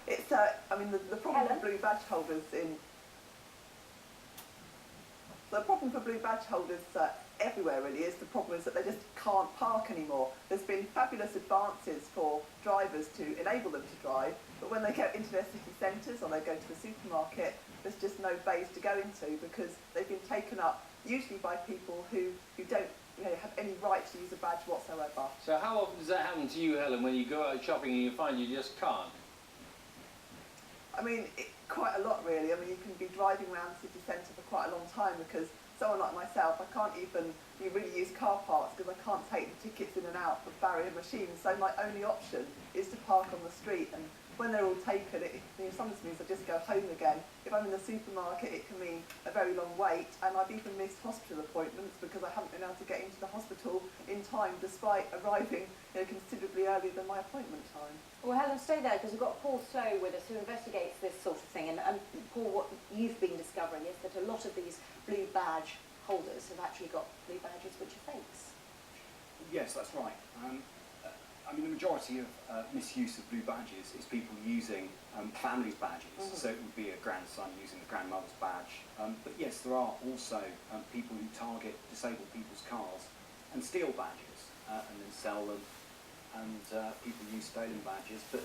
It's, I mean, the problem for blue badge holders everywhere really is the problem is that they just can't park anymore. There's been fabulous advances for drivers to enable them to drive, but when they get into their city centres or they go to the supermarket, there's just no bays to go into because they've been taken up usually by people who don't have any right to use a badge whatsoever. So how often does that happen to you, Helen, when you go out shopping and you find you just can't? I mean, quite a lot really. I mean, you can be driving around the city centre for quite a long time because someone like myself, I can't even really use car parks because I can't take the tickets in and out of barrier machines. So my only option is to park on the street, and when they're all taken, it sometimes means I just go home again. If I'm in the supermarket, it can mean a very long wait, and I've even missed hospital appointments because I haven't been able to get into the hospital in time despite arriving considerably earlier than my appointment time. Well, Helen, stay there because we've got Paul Slow with us who investigates this sort of thing. And Paul, what you've been discovering is that a lot of these blue badge holders have actually got blue badges which are fakes. Yes, that's right. I mean, the majority of misuse of blue badges is people using families' badges. So it would be a grandson using the grandmother's badge. But yes, there are also people who target disabled people's cars and steal badges and then sell them. And people use stolen badges, but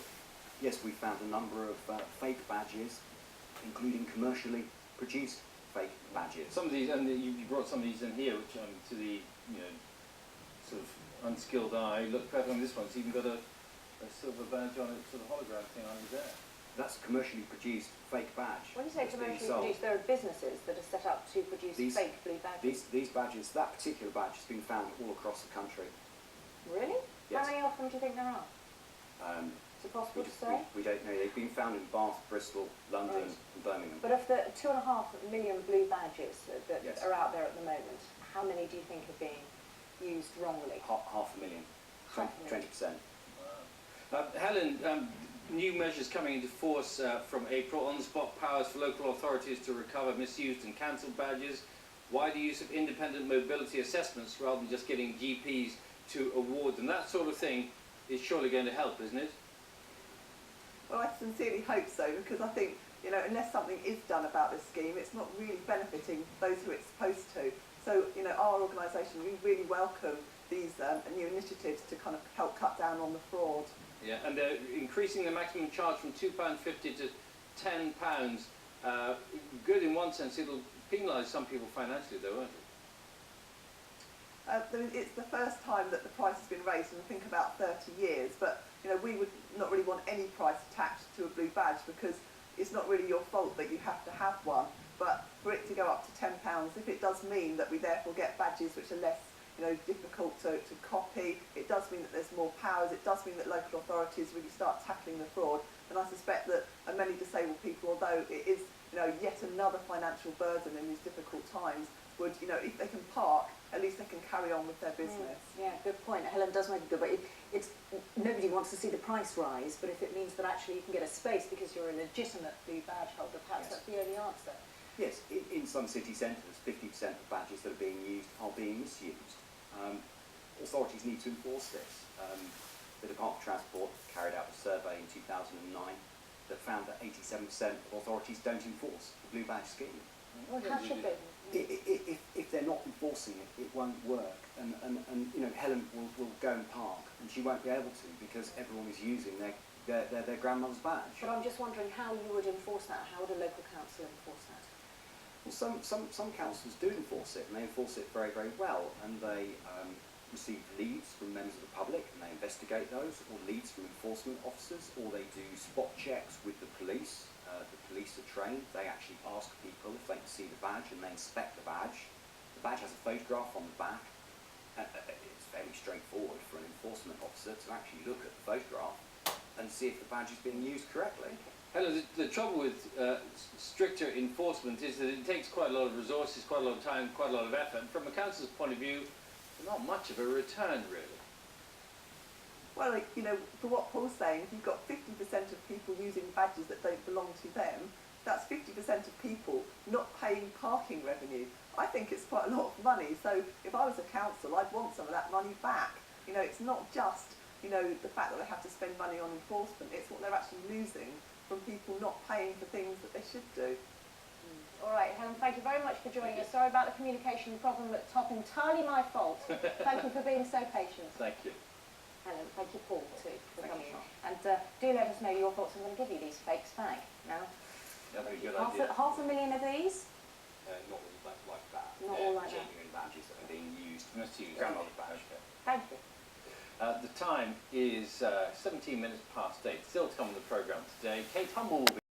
yes, we found a number of fake badges, including commercially produced fake badges. Some of these, and you brought some of these in here, which to the sort of unskilled eye look better on this one. It's even got a silver badge on it, sort of hologram thing on it there. That's a commercially produced fake badge. When you say commercially produced, there are businesses that are set up to produce fake blue badges. These badges, that particular badge has been found all across the country. Really? Yes. How many of them do you think there are? Is it possible to say? We don't know. They've been found in Bath, Bristol, London and Birmingham. But of the 2.5 million blue badges that Yes. are out there at the moment, how many do you think are being used wrongly? Half a million. 20%. Wow. Helen, new measures coming into force from April. On-the-spot powers for local authorities to recover misused and cancelled badges. Wider use of independent mobility assessments rather than just getting GPs to award them. That sort of thing is surely going to help, isn't it? Well, I sincerely hope so, because I think, unless something is done about this scheme, it's not really benefiting those who it's supposed to. So, our organisation, we really welcome these new initiatives to kind of help cut down on the fraud. Yeah, and they're increasing the maximum charge from £2.50 to £10. Good in one sense, it'll penalise some people financially though, won't it? It's the first time that the price has been raised in I think about 30 years, but we would not really want any price attached to a blue badge because it's not really your fault that you have to have one. But for it to go up to £10, if it does mean that we therefore get badges which are less difficult to copy, it does mean that there's more powers, it does mean that local authorities really start tackling the fraud, and I suspect that many disabled people, although it is yet another financial burden in these difficult times, would if they can park, at least they can carry on with their business. Yeah, good point. Helen does make a good point. It's nobody wants to see the price rise, but if it means that actually you can get a space because you're a legitimate blue badge holder, perhaps that's the only answer. Yes, in some city centres, 50% of badges that are being used are being misused. Authorities need to enforce this. The Department of Transport carried out a survey in 2009 that found that 87% of authorities don't enforce the blue badge scheme. Well, how should they? If they're not enforcing it, it won't work. And Helen will go and park, and she won't be able to because everyone is using their grandmother's badge. But I'm just wondering how you would enforce that. How would a local council enforce that? Well, some councils do enforce it, and they enforce it very, very well. And they receive leads from members of the public, and they investigate those, or leads from enforcement officers, or they do spot checks with the police. The police are trained. They actually ask people if they can see the badge, and they inspect the badge. The badge has a photograph on the back. It's fairly straightforward for an enforcement officer to actually look at the photograph and see if the badge is being used correctly. Hello, the trouble with stricter enforcement is that it takes quite a lot of resources, quite a lot of time, quite a lot of effort. From a council's point of view, not much of a return, really. Well, for what Paul's saying, if you've got 50% of people using badges that don't belong to them, that's 50% of people not paying parking revenue. I think it's quite a lot of money, so if I was a council, I'd want some of that money back. It's not just, the fact that they have to spend money on enforcement, it's what they're actually losing from people not paying for things that they should do. All right, Helen, thank you very much for joining us. Sorry about the communication problem at the top, entirely my fault. Thank you for being so patient. Thank you. Helen, thank you, Paul, too, for Thank coming you, in. And do let us know your thoughts. I'm going to give you these fakes back now. That'd be a good Half idea. $500,000 of these? Not all like that. Not all like that. Genuine badges that are being used. Misused. Grandmother badge. Okay. Thank you. The time is 17 minutes past 8. Still to come on the programme today. Kate Humble will be